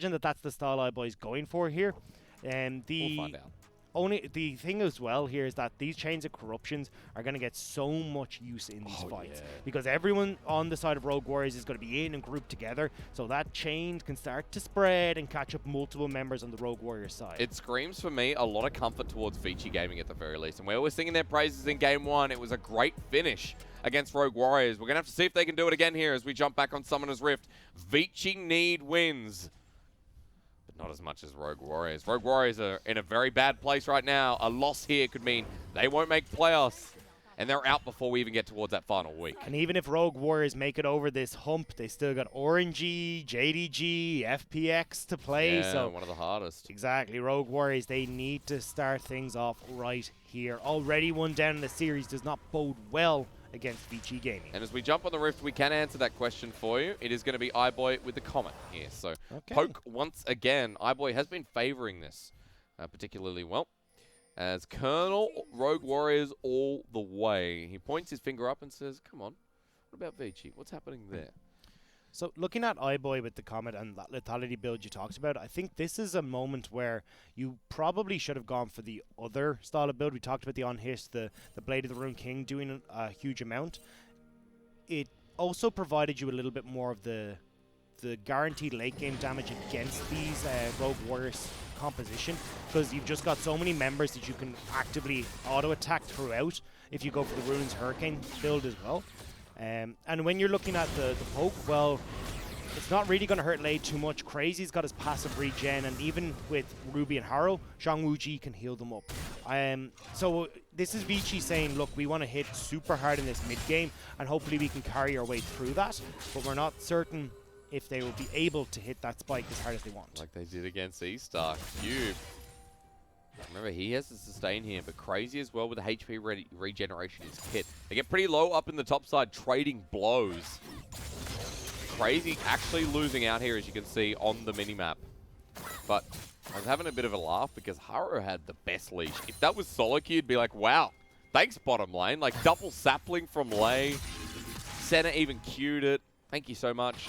that that's the style iBoy's going for here. And We'll find out. the thing as well here is that these chains of corruptions are going to get so much use in these fights because everyone on the side of Rogue Warriors is going to be in and grouped together, so that chain can start to spread and catch up multiple members on the Rogue Warrior side. It screams for me a lot of comfort towards Vici Gaming at the very least, and where we're singing their praises in Game 1, it was a great finish against Rogue Warriors. We're going to have to see if they can do it again here as we jump back on Summoner's Rift. Vici need wins. Not as much as Rogue Warriors. Rogue Warriors are in a very bad place right now. A loss here could mean they won't make playoffs, and they're out before we even get towards that final week. And even if Rogue Warriors make it over this hump, they still got Orangey, JDG, FPX to play. Yeah, so one of the hardest. Exactly. Rogue Warriors, they need to start things off right here. Already one down in the series does not bode well against Vici Gaming. And as we jump on the Rift, we can answer that question for you. It is going to be iBoy with the comment here. So Poke once again. iBoy has been favoring this particularly well. As Colonel Rogue Warriors all the way. He points his finger up and says, come on, what about Vici? What's happening there? So looking at iBoy with the comment and that lethality build you talked about, I think this is a moment where you probably should have gone for the other style of build. We talked about the on-hit, the Blade of the Rune King doing a huge amount. It also provided you a little bit more of the guaranteed late game damage against these Rogue Warriors composition, because you've just got so many members that you can actively auto-attack throughout if you go for the Runes Hurricane build as well. And when you're looking at the poke, well, it's not really going to hurt Lade too much. Crazy's got his passive regen, and even with Ruby and Harrow, Zhang Wuji can heal them up. So this is Vici saying, look, we want to hit super hard in this mid-game, and hopefully we can carry our way through that, but we're not certain if they will be able to hit that spike as hard as they want. Like they did against E-Star. Cube. Remember, he has to sustain here, but Crazy as well with the HP regeneration is hit. They get pretty low up in the top side, trading blows. Crazy actually losing out here, as you can see on the minimap. But I was having a bit of a laugh because Harrow had the best leash. If that was Soliki, you'd be like, wow, thanks bottom lane. Like double sapling from Lei. Senna even queued it. Thank you so much.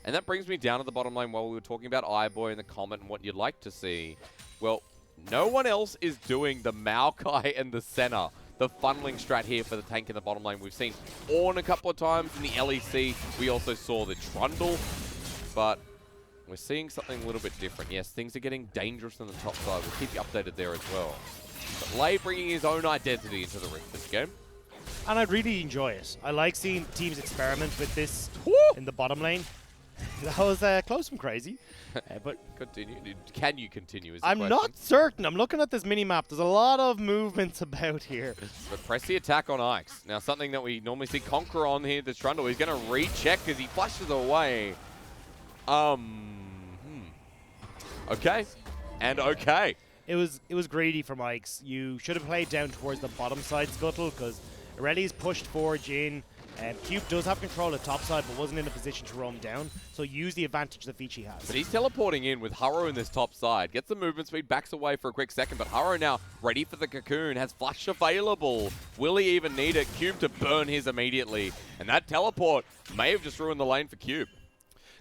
And that brings me down to the bottom lane while we were talking about iBoy and the comment and what you'd like to see. Well, no one else is doing the Maokai and the Senna, the funneling strat here for the tank in the bottom lane. We've seen Ornn a couple of times in the LEC. We also saw the Trundle, but we're seeing something a little bit different. Yes, things are getting dangerous on the top side. We'll keep you updated there as well. But Lei bringing his own identity into the Rift this game. And I really enjoy it. I like seeing teams experiment with this in the bottom lane. That was close from Crazy. But continue. Can you continue? Is I'm not certain. I'm looking at this mini-map. There's a lot of movements about here. But press the attack on Ike's. Now, something that we normally see Conqueror on here, the Trundle. He's going to recheck as he flashes away. Okay. And okay. It was greedy from Ike's. You should have played down towards the bottom side scuttle because Irelia pushed Forge in. Cube does have control at top side, but wasn't in a position to roam down, so use the advantage that Vici has. But he's teleporting in with Harrow in this top side. Gets the movement speed, backs away for a quick second, but Harrow now ready for the cocoon, has flash available. Will he even need it? Cube to burn his immediately. And that teleport may have just ruined the lane for Cube.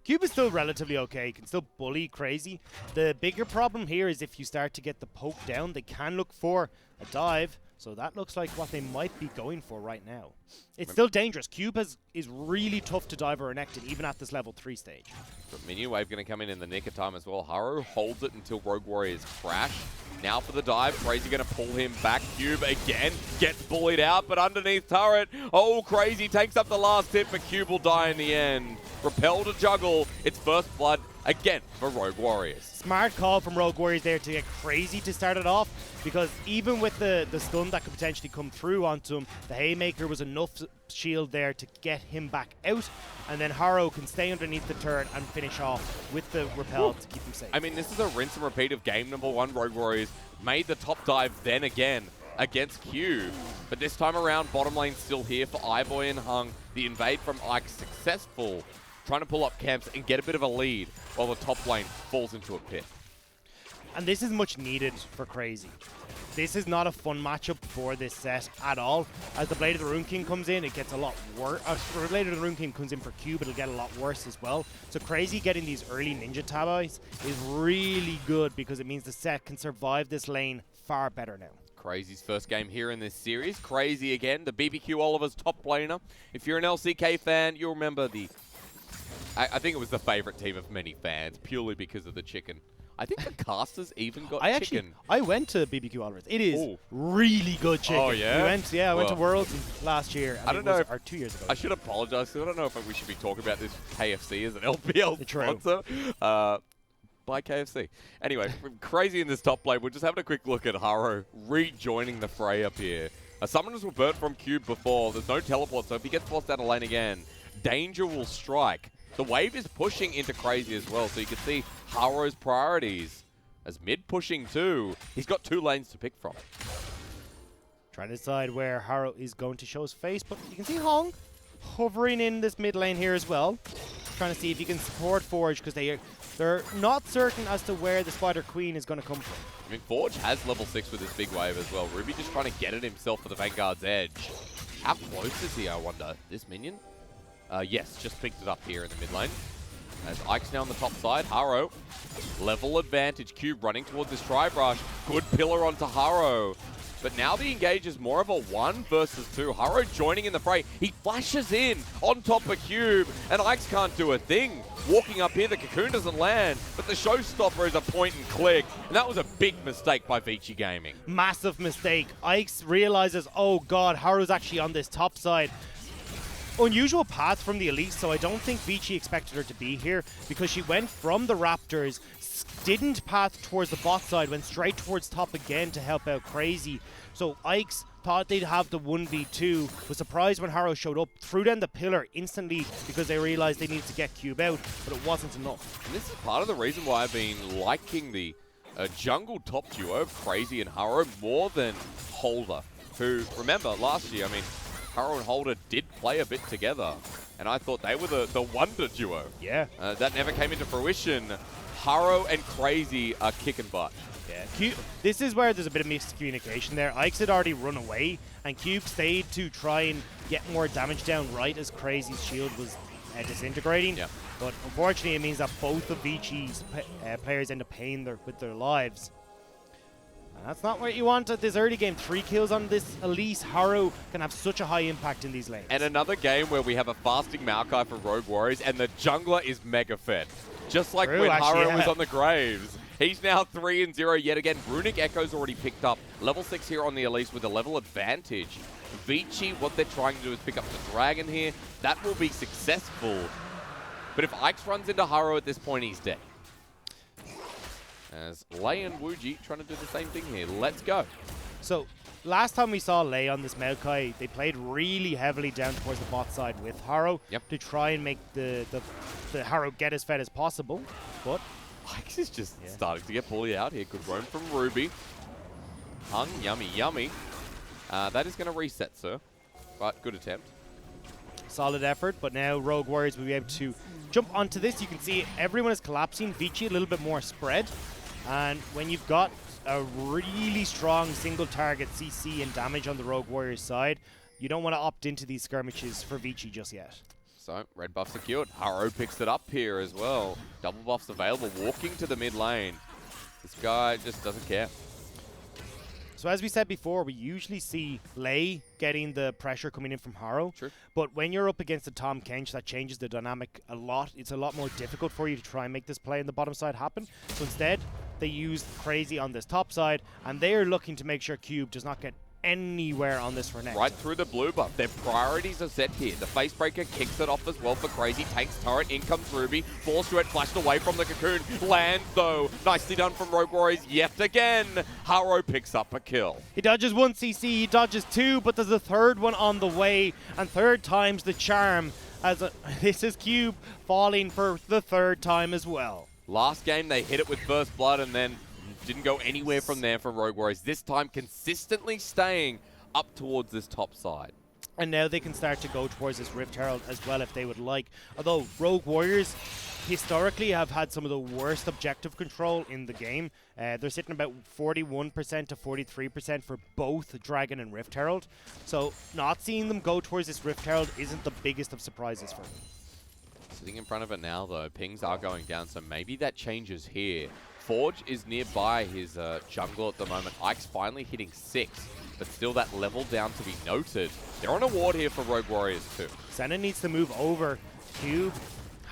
Cube is still relatively okay. He can still bully Crazy. The bigger problem here is if you start to get the poke down, they can look for a dive. So that looks like what they might be going for right now. It's still dangerous. Cube is really tough to dive or connected, even at this level 3 stage. But Minion Wave going to come in the nick of time as well. Harrow holds it until Rogue Warriors crash. Now for the dive. Crazy going to pull him back. Cube again gets bullied out, but underneath turret. Oh, Crazy takes up the last hit, but Cube will die in the end. Repel to juggle. It's first blood again for Rogue Warriors. Smart call from Rogue Warriors there to get Crazy to start it off, because even with the stun that could potentially come through onto him, the Haymaker was enough shield there to get him back out, and then Harrow can stay underneath the turret and finish off with the repel to keep him safe. I mean, this is a rinse and repeat of game number 1. Rogue Warriors made the top dive then again against Cube, but this time around, bottom lane still here for iBoy and Hung. The invade from Ike successful, trying to pull up camps and get a bit of a lead while the top lane falls into a pit. And this is much needed for Crazy. this is not a fun matchup for this set at all. As the Blade of the Rune King comes in, it gets a lot worse. The Blade of the Rune King comes in for Cube, it'll get a lot worse as well. So Crazy getting these early Ninja Tabis is really good because it means the set can survive this lane far better now. Crazy's first game here in this series. Crazy again, the BBQ Oliver's top laner. If you're an LCK fan, you'll remember I think it was the favorite team of many fans, purely because of the chicken. I think the casters even got chicken. I went to BBQ Oliver's. It is really good chicken. Oh, yeah? I went to Worlds last year. I don't know or 2 years ago. I should apologize, because I don't know if we should be talking about this KFC as an LPL sponsor. By KFC. Anyway, Crazy in this top lane. We're just having a quick look at Haro rejoining the fray up here. Summoners were burnt from Cube before. There's no teleport, so if he gets forced out of lane again, danger will strike. The wave is pushing into Crazy as well, so you can see Haro's priorities. As mid pushing too, he's got 2 lanes to pick from. Trying to decide where Haro is going to show his face, but you can see Hong hovering in this mid lane here as well. Trying to see if he can support Forge, because they're not certain as to where the Spider Queen is going to come from. I mean, Forge has level 6 with his big wave as well. Ruby just trying to get it himself for the Vanguard's edge. How close is he, I wonder? This minion? Yes, just picked it up here in the mid lane. As Ike's now on the top side, Haro, level advantage. Cube running towards this Tri-Brush. Good pillar onto Haro. But now the engage is more of a 1 versus 2. Haro joining in the fray. He flashes in on top of Cube, and Ike's can't do a thing. Walking up here, the cocoon doesn't land, but the showstopper is a point and click, and that was a big mistake by Vici Gaming. Massive mistake. Ike's realizes, oh god, Haro's actually on this top side. Unusual path from the Elite, so I don't think Vici expected her to be here, because she went from the Raptors, didn't path towards the bot side, went straight towards top again to help out Crazy. So Ike's thought they'd have the 1v2, was surprised when Haro showed up, threw down the pillar instantly because they realized they needed to get Cube out, but it wasn't enough. And this is part of the reason why I've been liking the jungle top duo of Crazy and Haro more than Holder, who, remember, last year, I mean, Haro and Holder did play a bit together, and I thought they were the wonder duo. Yeah. That never came into fruition. Haro and Crazy are kicking butt. Yeah, this is where there's a bit of miscommunication there. Ike's had already run away, and Cube stayed to try and get more damage down right as Crazy's shield was disintegrating. Yeah. But unfortunately, it means that both of Vici's players end up paying with their lives. That's not what you want at this early game. 3 kills on this Elise. Haro can have such a high impact in these lanes. And another game where we have a fasting Maokai for Rogue Warriors, and the jungler is mega fed. Just like when Haro was on the Graves. He's now 3-0 yet again. Runic Echo's already picked up. Level 6 here on the Elise with a level advantage. Vici, what they're trying to do is pick up the Dragon here. That will be successful. But if Ike's runs into Haro at this point, he's dead. As Lei and Wuji trying to do the same thing here. Let's go. So, last time we saw Lei on this Maokai, they played really heavily down towards the bot side with Haro to try and make the Haro get as fed as possible. But Ike's is just starting to get bullied out here. Good roam from Ruby. Hung, yummy, yummy. That is going to reset, sir. But good attempt. Solid effort, but now Rogue Warriors will be able to jump onto this. You can see everyone is collapsing. Vici a little bit more spread. And when you've got a really strong single target CC and damage on the Rogue Warriors side, you don't want to opt into these skirmishes for Vici just yet. So, red buff secured. Haro picks it up here as well. Double buffs available, walking to the mid lane. This guy just doesn't care. So as we said before, we usually see Lei getting the pressure coming in from Haro. True. But when you're up against a Tom Kench, that changes the dynamic a lot. It's a lot more difficult for you to try and make this play in the bottom side happen. So instead, they use Crazy on this top side, and they are looking to make sure Cube does not get anywhere on this Renekton. Right through the blue buff. Their priorities are set here. The Facebreaker kicks it off as well for Crazy. Takes turret. In comes Ruby. Falls to it. Flashed away from the cocoon. Lands though. Nicely done from Rogue Warriors yet again. Haro picks up a kill. He dodges 1 CC. He dodges 2, but there's a third one on the way. And third time's the charm. As this is Cube falling for the 3rd time as well. Last game they hit it with First Blood and then didn't go anywhere from there from Rogue Warriors. This time consistently staying up towards this top side. And now they can start to go towards this Rift Herald as well if they would like. Although Rogue Warriors historically have had some of the worst objective control in the game. They're sitting about 41% to 43% for both Dragon and Rift Herald. So not seeing them go towards this Rift Herald isn't the biggest of surprises for me. Sitting in front of it now, though, pings are going down, so maybe that changes here. Forge is nearby his jungle at the moment. Ike's finally hitting 6, but still that level down to be noted. They're on a ward here for Rogue Warriors too. Senna needs to move over. Cube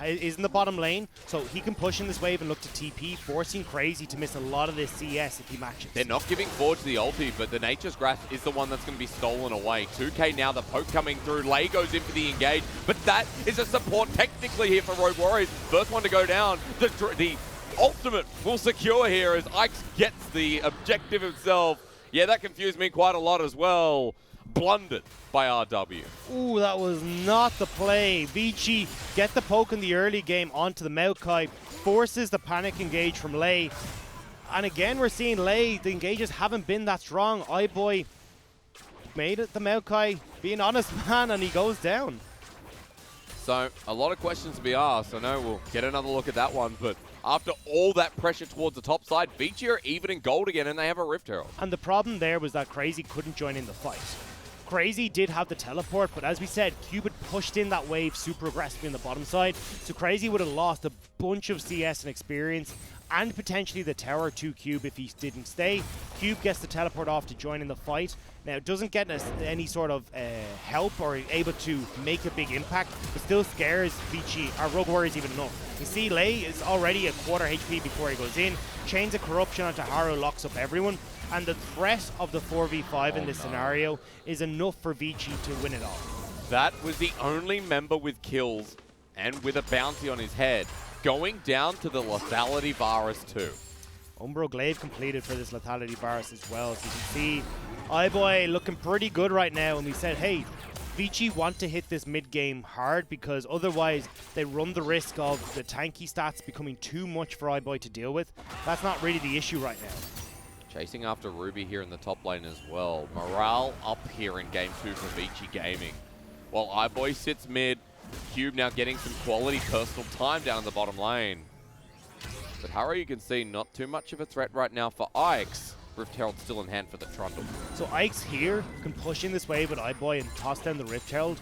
is in the bottom lane, so he can push in this wave and look to TP, forcing Crazy to miss a lot of this CS if he matches. They're not giving Forge the ulti, but the Nature's Grasp is the one that's going to be stolen away. 2K now, the poke coming through. Lei goes in for the engage, but that is a support technically here for Rogue Warriors. First one to go down. The ultimate will secure here as Ike gets the objective himself. Yeah, that confused me quite a lot as well. Blundered by RW. Ooh, that was not the play. Vici get the poke in the early game onto the Maokai, forces the panic engage from Lei. And again, we're seeing Lei, the engages haven't been that strong. iBoy made it, the Maokai, being honest, man, and he goes down. So, a lot of questions to be asked. I know we'll get another look at that one, but after all that pressure towards the top side, Vici are even in gold again, and they have a Rift Herald. And the problem there was that Crazy couldn't join in the fight. Crazy did have the teleport, but as we said, Cube had pushed in that wave super aggressively on the bottom side, so Crazy would have lost a bunch of CS and experience, and potentially the tower to Cube if he didn't stay. Cube gets the teleport off to join in the fight. Now, it doesn't get us any sort of help or able to make a big impact, but still scares Vici, or Rogue Warriors even enough. You see, Lei is already a quarter HP before he goes in. Chains of Corruption onto Haru locks up everyone, and the threat of the 4v5 in this scenario is enough for Vici to win it all. That was the only member with kills and with a bounty on his head, going down to the Lethality Varus too. Umbro Glaive completed for this Lethality Varus as well. So you can see iBoy looking pretty good right now, and we said, hey, Vici want to hit this mid-game hard because otherwise they run the risk of the tanky stats becoming too much for iBoy to deal with. That's not really the issue right now. Chasing after Ruby here in the top lane as well. Morale up here in game 2 for Vici Gaming. While iBoy sits mid, Cube now getting some quality personal time down in the bottom lane. But Haru, you can see, not too much of a threat right now for Ike's. Rift Herald still in hand for the Trundle. So Ike's here can push in this wave with iBoy and toss down the Rift Herald,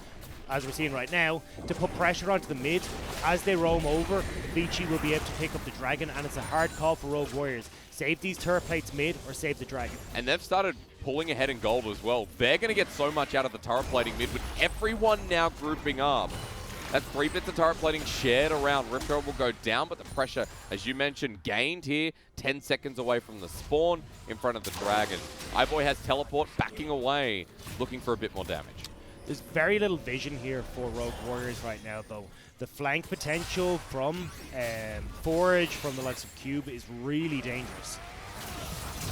as we're seeing right now, to put pressure onto the mid. As they roam over, Vici will be able to pick up the Dragon, and it's a hard call for Rogue Warriors. Save these turret plates mid or save the Dragon. And they've started pulling ahead in gold as well. They're going to get so much out of the turret plating mid with everyone now grouping up. That's 3 bits of turret plating shared around. Rift Herald will go down, but the pressure, as you mentioned, gained here. 10 seconds away from the spawn in front of the Dragon. iBoy has teleport backing away, looking for a bit more damage. There's very little vision here for Rogue Warriors right now, though. The flank potential from Forge, from the likes of Cube, is really dangerous.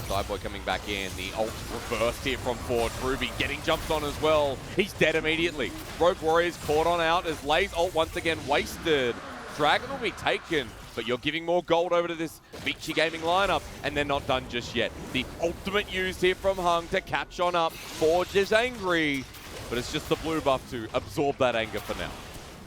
iBoy coming back in. The ult reversed here from Forge. Ruby getting jumped on as well. He's dead immediately. Rogue Warriors caught on out as Lei's ult once again wasted. Dragon will be taken, but you're giving more gold over to this Vici Gaming lineup, and they're not done just yet. The ultimate used here from Hung to catch on up. Forge is angry, but it's just the blue buff to absorb that anger for now.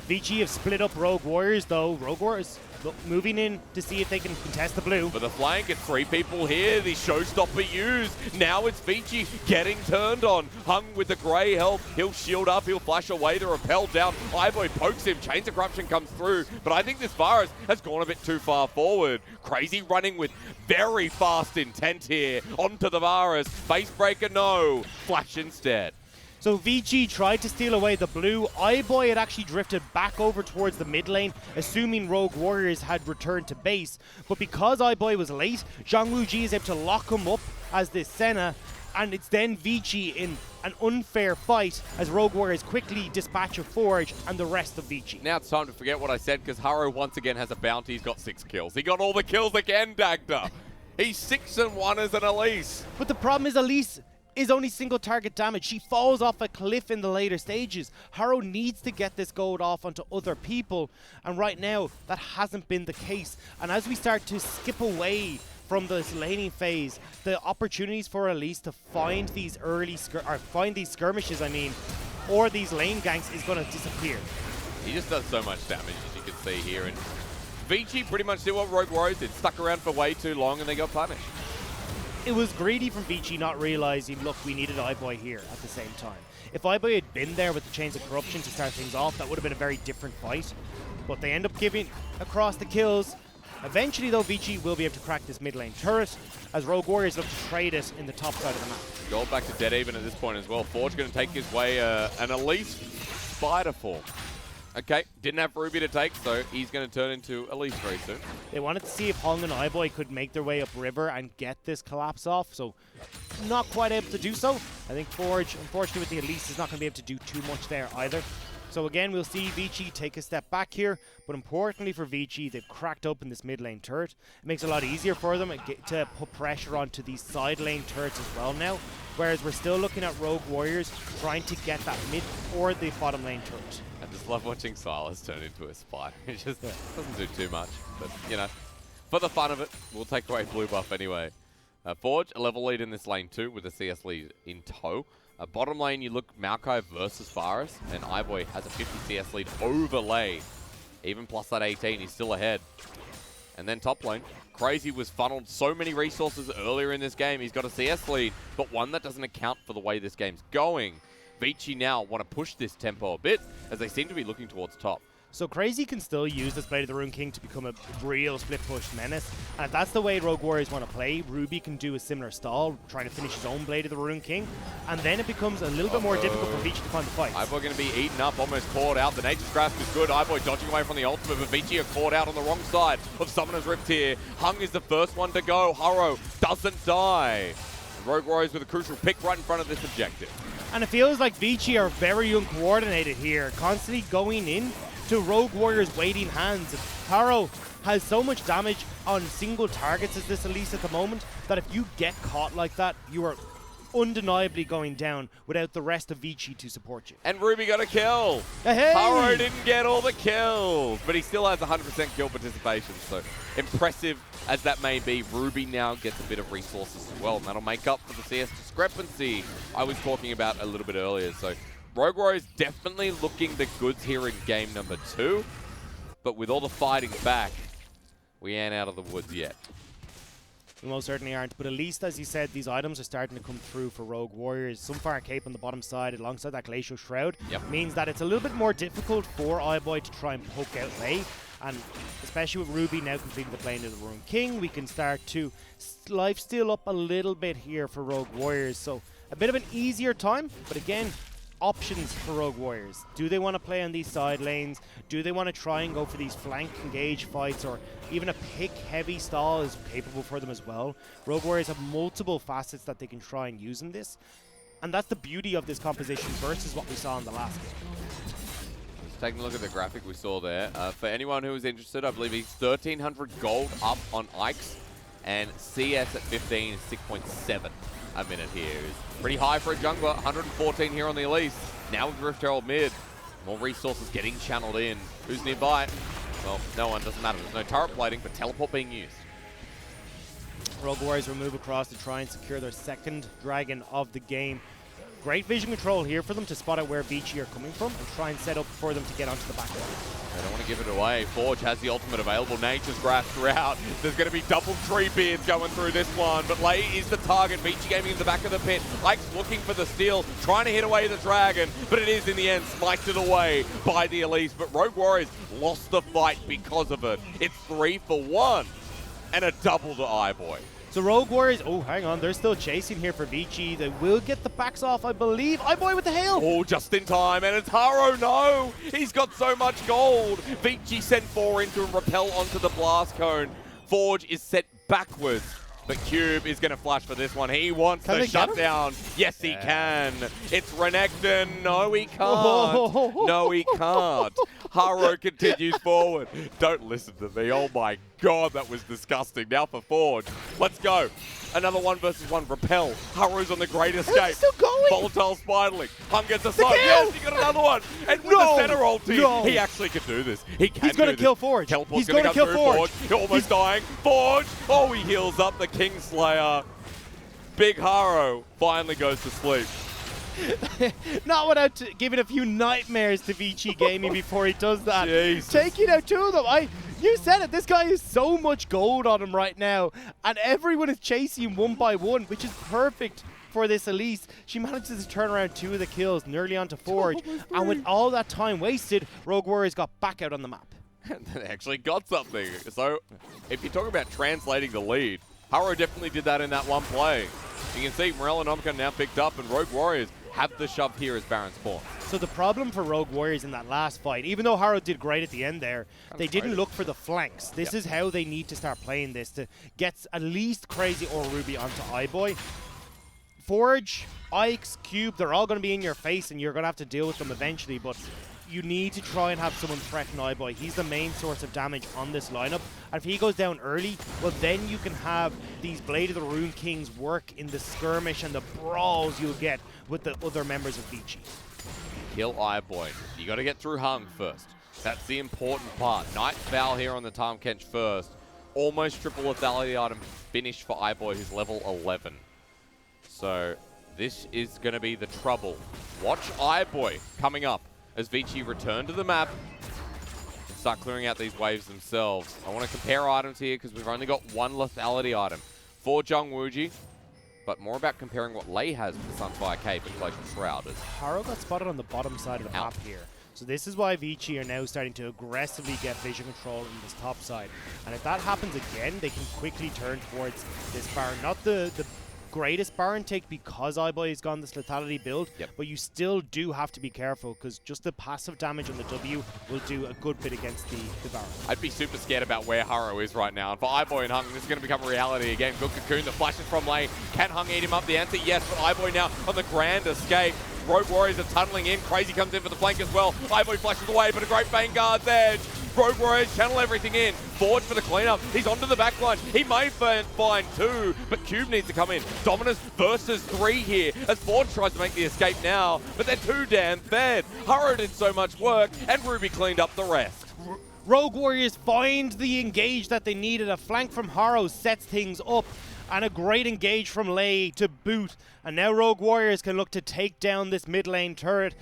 Vici have split up Rogue Warriors, though. Rogue Warriors moving in to see if they can contest the blue. For the flank, it's 3 people here. The showstopper used. Now it's Vici getting turned on. Hung with the grey health. He'll shield up. He'll flash away. The repel down. iBoy pokes him. Chains of Corruption comes through. But I think this Varus has gone a bit too far forward. Crazy running with very fast intent here. Onto the Varus. Face breaker, no. Flash instead. So Vici tried to steal away the blue. iBoy had actually drifted back over towards the mid lane, assuming Rogue Warriors had returned to base. But because iBoy was late, Zhang Wuji is able to lock him up as this Senna, and it's then Vici in an unfair fight as Rogue Warriors quickly dispatch a Forge and the rest of Vici. Now it's time to forget what I said, because Haru once again has a bounty. He's got 6 kills. He got all the kills again, Dagda. He's 6-1 as an Elise. But the problem is Elise is only single target damage. She falls off a cliff in the later stages. Haru needs to get this gold off onto other people, and right now that hasn't been the case. And as we start to skip away from this laning phase, the opportunities for Elise to find these early skirmishes, or these lane ganks is going to disappear. He just does so much damage, as you can see here. And Vici pretty much did what Rogue Warriors did, stuck around for way too long, and they got punished. It was greedy from Vici not realizing, look, we needed iBoy here at the same time. If iBoy had been there with the Chains of Corruption to start things off, that would have been a very different fight. But they end up giving across the kills. Eventually, though, Vici will be able to crack this mid lane turret as Rogue Warriors look to trade it in the top side of the map. Gold back to dead even at this point as well. Forge going to take his way an Elise Spider form. Okay, didn't have Ruby to take, so he's going to turn into Elise very soon. They wanted to see if Hung and iBoy could make their way up river and get this collapse off, so not quite able to do so. I think Forge, unfortunately with the Elise, is not going to be able to do too much there either. So again, we'll see Vici take a step back here, but importantly for Vici, they've cracked open this mid lane turret. It makes it a lot easier for them to put pressure onto these side lane turrets as well now, whereas we're still looking at Rogue Warriors trying to get that mid or the bottom lane turret. I just love watching Silas turn into a spider. It just doesn't do too much, but you know, for the fun of it, we'll take away blue buff anyway. Forge, a level lead in this lane too, with a CS lead in tow. Bottom lane, you look Maokai versus Varus, and iBoy has a 50 CS lead overlay. Even plus that 18, he's still ahead. And then top lane, Crazy was funneled so many resources earlier in this game. He's got a CS lead, but one that doesn't account for the way this game's going. Vici now want to push this tempo a bit, as they seem to be looking towards top. So Crazy can still use this Blade of the Rune King to become a real split push menace. And if that's the way Rogue Warriors want to play, Ruby can do a similar stall, trying to finish his own Blade of the Rune King. And then it becomes a little bit more difficult for Vici to find the fight. iBoy going to be eaten up, almost caught out. The Nature's Grasp is good. iBoy dodging away from the ultimate, but Vici are caught out on the wrong side of Summoner's Rift here. Hung is the first one to go. Haro doesn't die. And Rogue Warriors with a crucial pick right in front of this objective. And it feels like Vici are very uncoordinated here, constantly going in to Rogue Warriors' waiting hands. Haro has so much damage on single targets as this Elise at the moment that if you get caught like that, you are undeniably going down without the rest of Vici to support you. And Ruby got a kill. Hey! Haro didn't get all the kills, but he still has 100% kill participation, so impressive as that may be, Ruby now gets a bit of resources as well, and that'll make up for the CS discrepancy I was talking about a little bit earlier. So Rogue Warriors definitely looking the goods here in game number 2, but with all the fighting back, we ain't out of the woods yet. We most certainly aren't, but at least, as you said, these items are starting to come through for Rogue Warriors. Sunfire Cape on the bottom side alongside that Glacial Shroud means that it's a little bit more difficult for iBoy to try and poke out lane, and especially with Ruby now completing the Blade of the Rune King, we can start to lifesteal up a little bit here for Rogue Warriors. So a bit of an easier time, but again, options for Rogue Warriors. Do they want to play on these side lanes? Do they want to try and go for these flank engage fights, or even a pick heavy stall is capable for them as well? Rogue Warriors have multiple facets that they can try and use in this, and that's the beauty of this composition versus what we saw in the last game. Just taking a look at the graphic we saw there. For anyone who is interested, I believe he's 1,300 gold up on Ike's, and CS at 15 is 6.7. a minute here is pretty high for a jungler. 114 here on the Elise. Now with Rift Herald mid. More resources getting channeled in. Who's nearby? Well, no one. Doesn't matter. There's no turret plating, but teleport being used. Rogue Warriors will move across to try and secure their second dragon of the game. Great vision control here for them to spot out where Vici are coming from and try and set up for them to get onto the back line. They don't want to give it away. Forge has the ultimate available. Nature's Grasp throughout. There's going to be double Treebeards going through this one, but Lei is the target. Vici gaming in the back of the pit. Ike's looking for the steal, trying to hit away the dragon, but it is in the end smited away by the Elise. But Rogue Warriors lost the fight because of it. It's 3 for 1 and a double to iBoy. So Rogue Warriors, oh, hang on, they're still chasing here for Vici. They will get the backs off, I believe. iBoy with the hail. Oh, just in time, and it's Haro, no! He's got so much gold. Vici sent 4 into and repel onto the blast cone. Forge is set backwards, but Cube is going to flash for this one. He wants the shutdown. Yes, he can. It's Renekton. No, he can't. No, he can't. Haro continues forward. Don't listen to me. Oh my God, that was disgusting. Now for Forge. Let's go. Another 1 versus 1 repel. Haru's on the great escape. Still going. Volatile spiraling. Hung gets a slide. Yes, he got another one. And with the center ulti, he actually can do this. He can. He's going to kill Forge. Teleport's going to kill Forge. Almost dying. Forge. Oh, he heals up the Kingslayer. Big Haro finally goes to sleep. Not without giving a few nightmares to Vici Gaming before he does that. Jesus. Taking out two of them. You said it. This guy has so much gold on him right now, and everyone is chasing him one by one, which is perfect for this Elise. She manages to turn around two of the kills, nearly onto Forge, and with all that time wasted, Rogue Warriors got back out on the map. And they actually got something. So, if you talk about translating the lead, Haro definitely did that in that one play. You can see Morellonomicon now picked up, and Rogue Warriors have the shove here as Baron spawns. So the problem for Rogue Warriors in that last fight, even though Haro did great at the end there, they didn't look for the flanks. This is how they need to start playing this to get at least Crazy or Ruby onto iBoy. Forge, Ike's, Cube, they're all going to be in your face, and you're going to have to deal with them eventually, but you need to try and have someone threaten iBoy. He's the main source of damage on this lineup, and if he goes down early, well, then you can have these Blade of the Rune Kings work in the skirmish and the brawls you'll get with the other members of Vici. Kill iBoy. You got to get through Hung first. That's the important part. Night Foul here on the Tahm Kench first. Almost triple lethality item finish for iBoy, who's level 11. So this is going to be the trouble. Watch iBoy coming up as Vici return to the map and start clearing out these waves themselves. I want to compare items here because we've only got one lethality item for Jung Wooji, but more about comparing what Lei has with the Sunfire Cape and Glacial Shroud. Haro got spotted on the bottom side of the map here. So this is why Vici are now starting to aggressively get vision control in this top side. And if that happens again, they can quickly turn towards this Baron. Not the greatest Baron take because iBoy has gone this lethality build, but you still do have to be careful because just the passive damage on the W will do a good bit against the Baron. I'd be super scared about where Haro is right now. And for iBoy and Hung, this is going to become a reality again. Good Cocoon, the flashes from lane. Can Hung eat him up? The answer, yes, but iBoy now on the grand escape. Rogue Warriors are tunneling in. Crazy comes in for the flank as well. iBoy flashes away, but a great Vanguard's edge. Rogue Warriors channel everything in. Forge for the cleanup. He's onto the back line. He may find two, but Cube needs to come in. Dominus versus 3 here as Forge tries to make the escape now, but they're too damn fed. Haro did so much work, and Ruby cleaned up the rest. Rogue Warriors find the engage that they needed. A flank from Haro sets things up, and a great engage from Lei to boot. And now Rogue Warriors can look to take down this mid lane turret.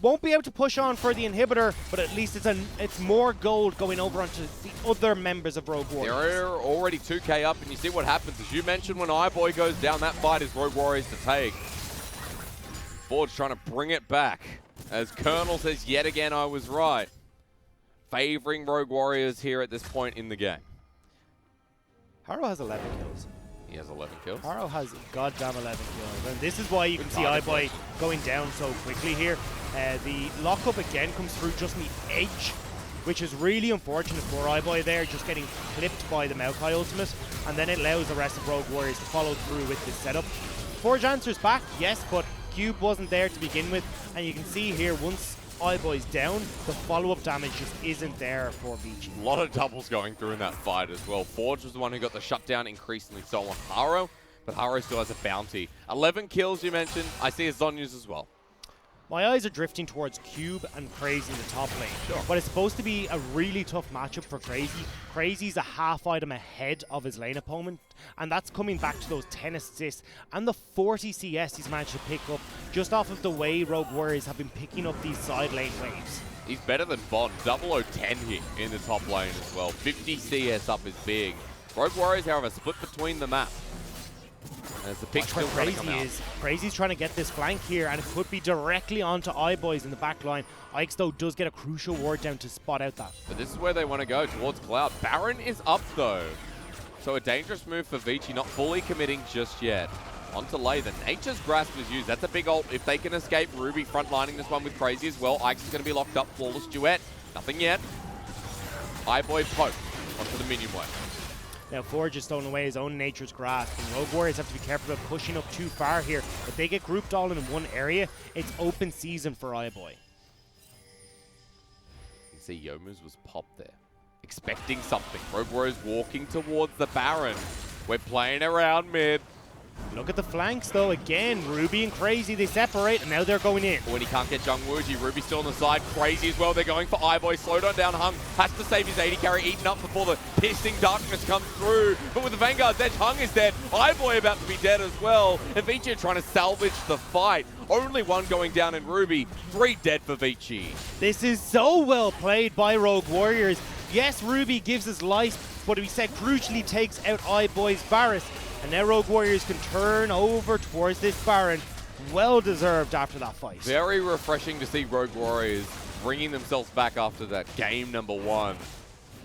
Won't be able to push on for the inhibitor, but at least it's more gold going over onto the other members of Rogue Warriors. They're already 2k up, and you see what happens. As you mentioned, when iBoy goes down, that fight is Rogue Warriors to take. Forge trying to bring it back. As Colonel says, yet again, I was right. Favoring Rogue Warriors here at this point in the game. Haro has 11 kills. He has 11 kills. Haro has goddamn 11 kills. And this is why you can see iBoy going down so quickly here. The lockup again comes through just in the edge, which is really unfortunate for iBoy there, just getting clipped by the Maokai ultimate. And then it allows the rest of Rogue Warriors to follow through with this setup. Forge answers back, yes, but Cube wasn't there to begin with. And you can see here, once iBoy's down, the follow-up damage just isn't there for Vici. A lot of doubles going through in that fight as well. Forge was the one who got the shutdown, increasingly so on Haro, but Haro still has a bounty. 11 kills you mentioned. I see his Zonyas as well. My eyes are drifting towards Cube and Crazy in the top lane. Sure. But it's supposed to be a really tough matchup for Crazy. Crazy's a half item ahead of his lane opponent, and that's coming back to those 10 assists and the 40 CS he's managed to pick up just off of the way Rogue Warriors have been picking up these side lane waves. He's better than Bond. 0010 here in the top lane as well. 50 CS up is big. Rogue Warriors, however, split between the map. As the pick still trying to come out. Crazy's trying to get this flank here, and it could be directly onto iBoys in the back line. Ike's, though, does get a crucial ward down to spot out that. But this is where they want to go, towards Cloud. Baron is up, though. So a dangerous move for Vici, not fully committing just yet. Onto Lei, the Nature's Grasp is used. That's a big ult. If they can escape, Ruby frontlining this one with Crazy as well. Ike's is going to be locked up. Flawless duet. Nothing yet. iBoy poke onto the minion wave. Now Forge has stolen away his own Nature's Grasp, and Rogue Warriors have to be careful about pushing up too far here. If they get grouped all in one area, it's open season for iBoy. You see Yomu's was popped there. Expecting something. Rogue Warriors walking towards the Baron. We're playing around mid. Look at the flanks though, again, Ruby and Crazy, they separate and now they're going in. When he can't get Jungwooji, Ruby still on the side, Crazy as well, they're going for iBoy, slowed on down, Hung has to save his 80 carry, eaten up before the piercing darkness comes through, but with the Vanguard's edge, Hung is dead, iBoy about to be dead as well, and Vici are trying to salvage the fight. Only one going down in Ruby, 3 dead for Vici. This is so well played by Rogue Warriors. Yes, Ruby gives us life, but we said crucially takes out iBoy's Varus. And now Rogue Warriors can turn over towards this Baron. Well deserved after that fight. Very refreshing to see Rogue Warriors bringing themselves back after that game number 1.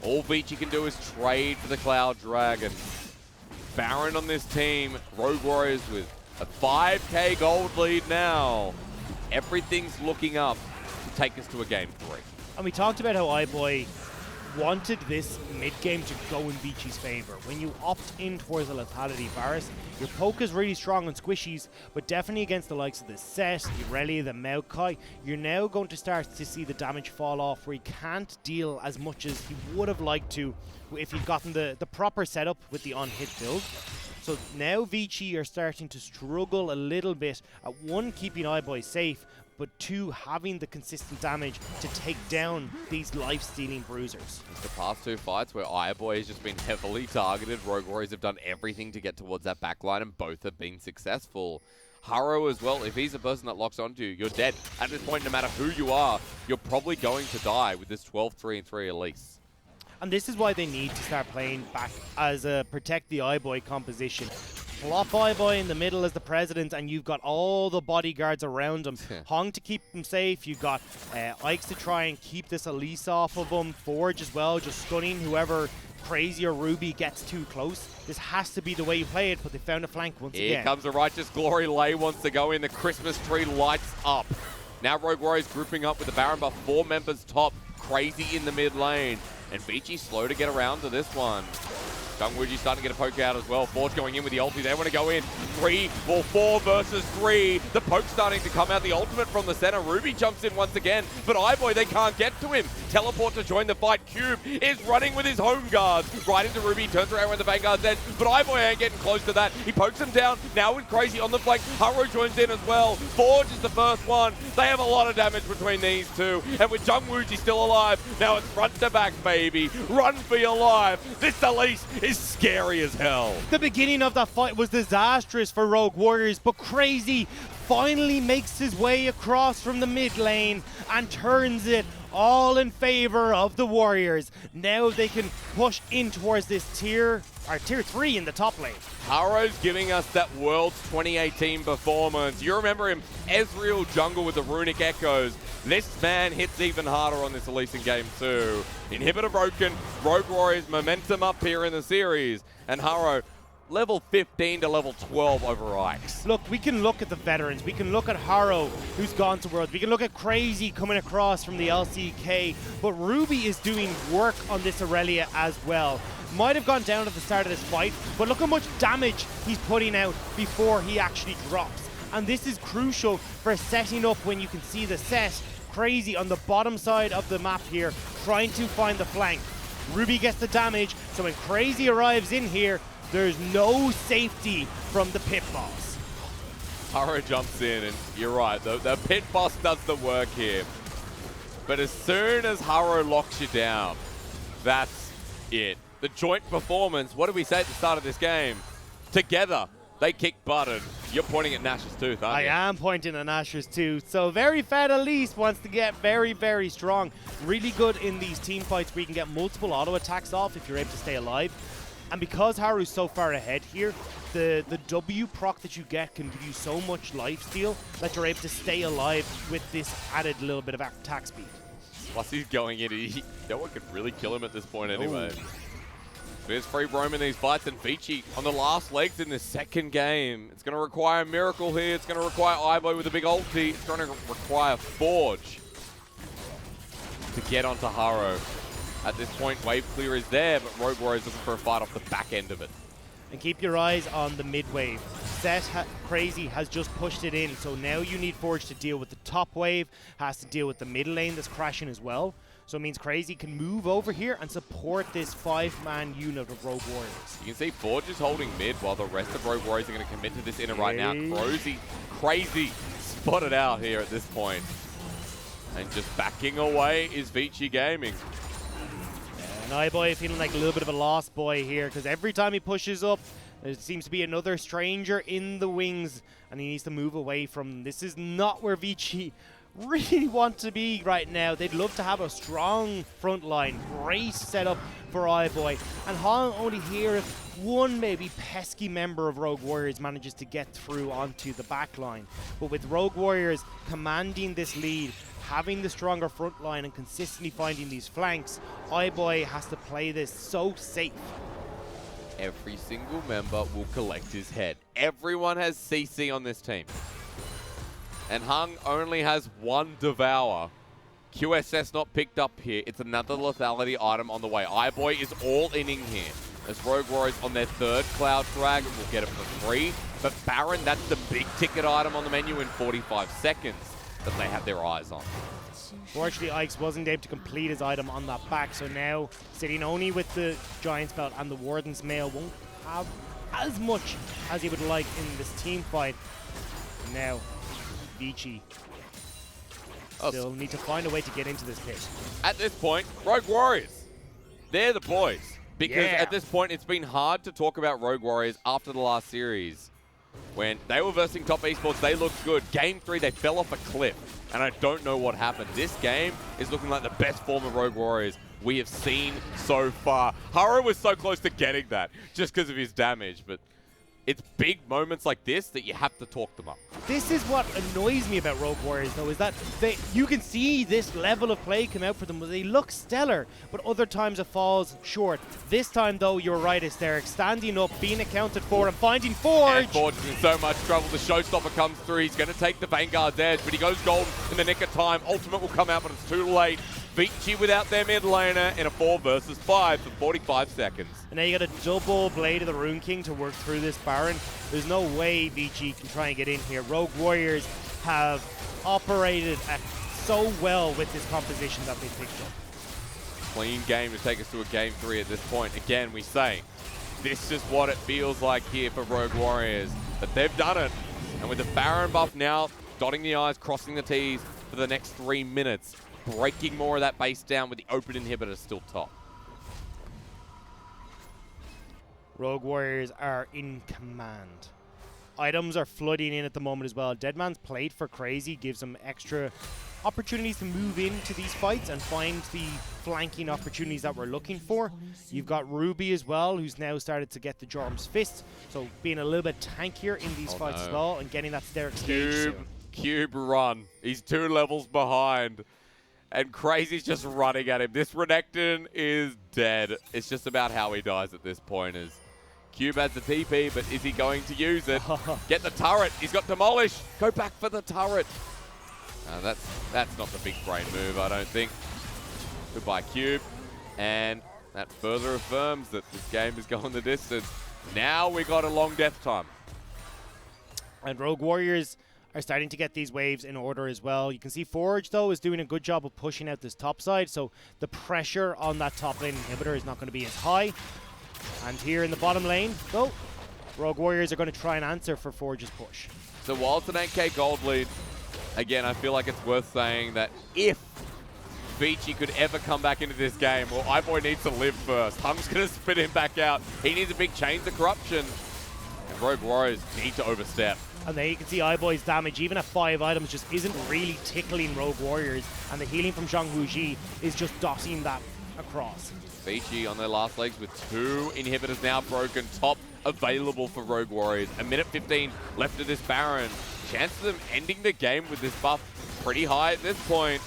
All Vici can do is trade for the Cloud Dragon. Baron on this team, Rogue Warriors with a 5k gold lead now. Everything's looking up to take us to a game 3. And we talked about how iBoy wanted this mid-game to go in Vici's favor. When you opt in towards the lethality Varus, your poke is really strong on squishies, but definitely against the likes of the Set, the Irelia, the Maokai, you're now going to start to see the damage fall off where he can't deal as much as he would have liked to if he'd gotten the proper setup with the on-hit build. So now Vici are starting to struggle a little bit at 1, keeping iBoy safe, but 2, having the consistent damage to take down these life-stealing bruisers. The past 2 fights where iBoy has just been heavily targeted, Rogue Warriors have done everything to get towards that backline and both have been successful. Haro as well, if he's a person that locks onto you, you're dead. At this point, no matter who you are, you're probably going to die with this 12-3-3 Elise. And this is why they need to start playing back as a protect the iBoy composition. Flop iBoy in the middle as the president, and you've got all the bodyguards around him. Hong to keep him safe. You've got Ikes to try and keep this Elise off of him. Forge as well, just stunning whoever Crazy or Ruby gets too close. This has to be the way you play it, but they found a flank once again. Here comes the Righteous Glory. Lei wants to go in. The Christmas tree lights up. Now Rogue Warriors grouping up with the Baron buff. 4 members top. Crazy in the mid lane. And Vici slow to get around to this one. Jungwooji starting to get a poke out as well. Forge going in with the ulti. They want to go in. 4 versus 3. The poke starting to come out. The ultimate from the center. Ruby jumps in once again. But iBoy, they can't get to him. Teleport to join the fight. Cube is running with his home guard. Right into Ruby. Turns around with the Vanguard's edge. But iBoy ain't getting close to that. He pokes him down. Now with Crazy on the flank. Haro joins in as well. Forge is the first one. They have a lot of damage between these two. And with Jungwooji still alive, now it's front to back, baby. Run for your life. This Elise is scary as hell. The beginning of that fight was disastrous for Rogue Warriors, but Crazy finally makes his way across from the mid lane and turns it all in favor of the Warriors. Now they can push in towards this tier 3 in the top lane. Haro's giving us that Worlds 2018 performance. You remember him, Ezreal jungle with the runic echoes. This man hits even harder on this Elise in game 2. Inhibitor broken, Rogue Warriors momentum up here in the series, and Haro level 15 to level 12 over Ikes. Look, we can look at the veterans. We can look at Haro, who's gone to Worlds. We can look at Crazy coming across from the LCK. But Ruby is doing work on this Irelia as well. Might have gone down at the start of this fight, but look how much damage he's putting out before he actually drops. And this is crucial for setting up when you can see the Set. Crazy on the bottom side of the map here, trying to find the flank. Ruby gets the damage, so when Crazy arrives in here, there's no safety from the pit boss. Haro jumps in, and you're right, the pit boss does the work here. But as soon as Haro locks you down, that's it. The joint performance, what did we say at the start of this game? Together, they kick butt. You're pointing at Nash's tooth, aren't you? I am pointing at Nash's tooth. So very fat Elise wants to get very, very strong. Really good in these team fights where you can get multiple auto attacks off if you're able to stay alive. And because Haru's so far ahead here, the W proc that you get can give you so much lifesteal that you're able to stay alive with this added little bit of attack speed. Plus he's going in, no one could really kill him at this point anyway. Ooh. There's free roam in these fights, and Vici on the last legs in the second game. It's going to require a miracle here. It's going to require iBoy with a big ulti. It's going to require Forge to get onto Haro. At this point, wave clear is there, but Rogue Warriors looking for a fight off the back end of it. And keep your eyes on the mid wave. Crazy has just pushed it in, so now you need Forge to deal with the top wave, has to deal with the mid lane that's crashing as well. So it means Crazy can move over here and support this 5-man unit of Rogue Warriors. You can see Forge is holding mid while the rest of Rogue Warriors are going to commit to this inner right now. Crazy spotted out here at this point. And just backing away is Vici Gaming. And iBoy feeling like a little bit of a lost boy here, because every time he pushes up, there seems to be another stranger in the wings, and he needs to move away from them. This is not where Vici really want to be right now. They'd love to have a strong front line, great setup for iBoy, and Hong only here if one maybe pesky member of Rogue Warriors manages to get through onto the back line. But with Rogue Warriors commanding this lead, having the stronger front line and consistently finding these flanks, iBoy has to play this so safe. Every single member will collect his head. Everyone has CC on this team. And Hung only has one Devour. QSS not picked up here. It's another lethality item on the way. iBoy is all inning here. As Rogue Warriors on their third Cloud Dragon will get it for free. But Baron, that's the big ticket item on the menu in 45 seconds that they have their eyes on. Fortunately, Ikes wasn't able to complete his item on that back, so now sitting only with the Giant's Belt and the Warden's Mail won't have as much as he would like in this team fight. Now, Vici still need to find a way to get into this pit. At this point, Rogue Warriors, they're the boys. Because Yeah. at this point, it's been hard to talk about Rogue Warriors after the last series. When they were versing top esports, they looked good. Game 3, they fell off a cliff. And I don't know what happened. This game is looking like the best form of Rogue Warriors we have seen so far. Haro was so close to getting that just because of his damage, but it's big moments like this that you have to talk them up. This is what annoys me about Rogue Warriors, though, is that you can see this level of play come out for them. They look stellar, but other times it falls short. This time, though, you're right, Hysteric. Standing up, being accounted for, and finding Forge. And Forge is in so much trouble. The Showstopper comes through. He's going to take the Vanguard's edge, but he goes golden in the nick of time. Ultimate will come out, but it's too late. Vici without their mid laner in a 4 versus 5 for 45 seconds. And now you got a double Blade of the Rune King to work through this Baron. There's no way Vici can try and get in here. Rogue Warriors have operated so well with this composition that they picked up. Clean game to take us to a game 3 at this point. Again, we say, this is what it feels like here for Rogue Warriors. But they've done it. And with the Baron buff now, dotting the I's, crossing the T's for the next 3 minutes. Breaking more of that base down with the open inhibitor still top. Rogue Warriors are in command. Items are flooding in at the moment as well. Deadman's Plate for Crazy gives them extra opportunities to move into these fights and find the flanking opportunities that we're looking for. You've got Ruby as well, who's now started to get the Jorm's Fist, so being a little bit tankier in these fights as well and getting that steric stage soon. Cube run. He's 2 levels behind. And Crazy's just running at him. This Renekton is dead. It's just about how he dies at this point. As Cube has the TP, but is he going to use it? Get the turret. He's got Demolish. Go back for the turret. That's not the big brain move, I don't think. Goodbye, Cube. And that further affirms that this game is going the distance. Now we got a long death time. And Rogue Warriors are starting to get these waves in order as well. You can see Forge, though, is doing a good job of pushing out this top side, so the pressure on that top lane inhibitor is not going to be as high. And here in the bottom lane, though, Rogue Warriors are going to try and answer for Forge's push. So while it's an 8k gold lead, again, I feel like it's worth saying that if Vici could ever come back into this game, well, iBoy needs to live first. Hung's going to spit him back out. He needs a big Chains of Corruption. And Rogue Warriors need to overstep. And there you can see iBoy's damage, even at 5 items, just isn't really tickling Rogue Warriors. And the healing from Zhang Wuji is just dotting that across. Vici on their last legs with 2 inhibitors now broken. Top available for Rogue Warriors. A minute 15 left of this Baron. Chance of them ending the game with this buff pretty high at this point.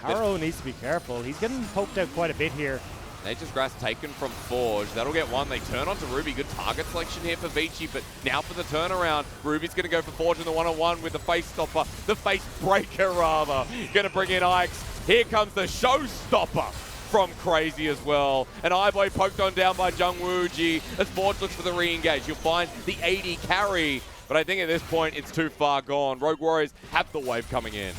Taro needs to be careful. He's getting poked out quite a bit here. Nature's Grass taken from Forge. That'll get one. They turn onto Ruby. Good target selection here for Vici, but now for the turnaround. Ruby's going to go for Forge in the one-on-one with the face stopper. The face breaker, rather. Going to bring in Ikes. Here comes the showstopper from Crazy as well. And iBoy poked on down by Zhang Wuji as Forge looks for the re-engage. You'll find the AD carry But I think at this point, it's too far gone. Rogue Warriors have the wave coming in.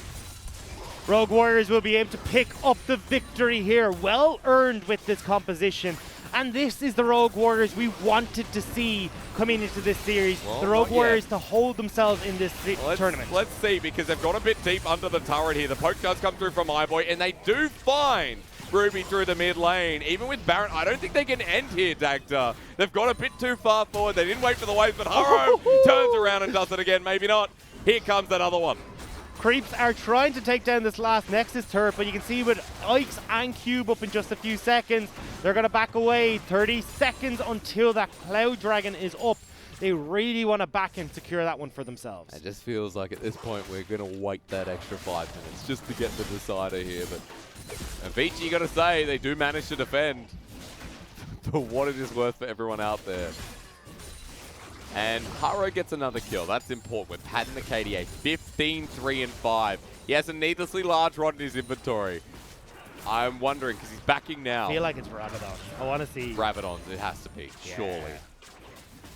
Rogue Warriors will be able to pick up the victory here. Well earned with this composition. And this is the Rogue Warriors we wanted to see coming into this series. Well, the Rogue Warriors to hold themselves in this tournament. Let's see, because they've got a bit deep under the turret here. The poke does come through from iBoy, and they do find Ruby through the mid lane. Even with Baron, I don't think they can end here, Dagda. They've got a bit too far forward. They didn't wait for the wave, but Haro turns around and does it again. Maybe not. Here comes another one. Creeps are trying to take down this last Nexus turret, but you can see with Ikes and Cube up in just a few seconds, they're going to back away. 30 seconds until that Cloud Dragon is up. They really want to back and secure that one for themselves. It just feels like at this point we're going to wait that extra 5 minutes just to get the decider here. But Vici, you got to say, they do manage to defend for what it is worth for everyone out there. And Haro gets another kill. That's important with Pat and the KDA. 15, 3, and 5. He has a needlessly large rod in his inventory. I'm wondering, because he's backing now. I feel like it's Rabadon. I want to see. Rabadon, it has to be, surely.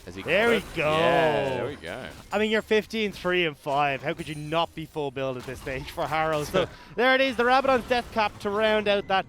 There we go. Yeah, there we go. I mean, you're 15, 3, and 5. How could you not be full build at this stage for Haro? So there it is, the Rabadon's death cap to round out that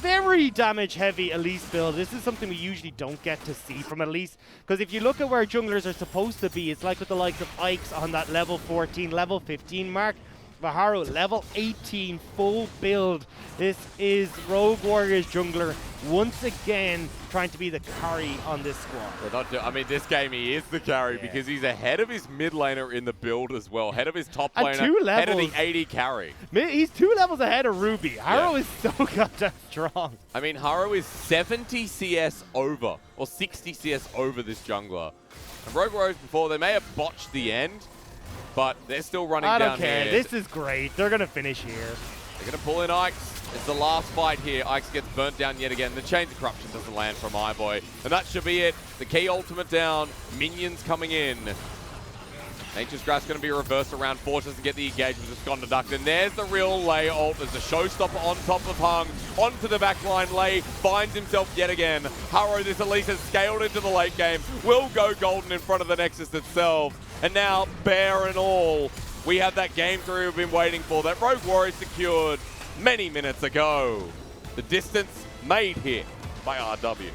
very damage-heavy Elise build. This is something we usually don't get to see from Elise, because if you look at where junglers are supposed to be, it's like with the likes of Ikes on that level 14, level 15 mark. Haro, level 18, full build. This is Rogue Warriors jungler once again trying to be the carry on this squad. I mean, this game he is the carry because he's ahead of his mid laner in the build as well, ahead of his top laner, ahead of the 80 carry. He's 2 levels ahead of Ruby. Haro is so goddamn strong. I mean, Haro is 70 CS over, or 60 CS over this jungler. And Rogue Warriors before, they may have botched the end, but they're still running down here. I don't care. This is great. They're going to finish here. They're going to pull in Ikes. It's the last fight here. Ikes gets burnt down yet again. The Chains of Corruption doesn't land from iBoy. And that should be it. The key ultimate down. Minions coming in. Nature's Grasp going to be reversed around. Force doesn't get the engagement. Just gone deducted. And there's the real Lei ult. There's the showstopper on top of Hung. Onto the backline. Lei finds himself yet again. Haro, this at least has scaled into the late game. Will go golden in front of the Nexus itself. And now, bear and all, we have that game 3 we've been waiting for. That Rogue Warrior secured many minutes ago. The distance made here by RW.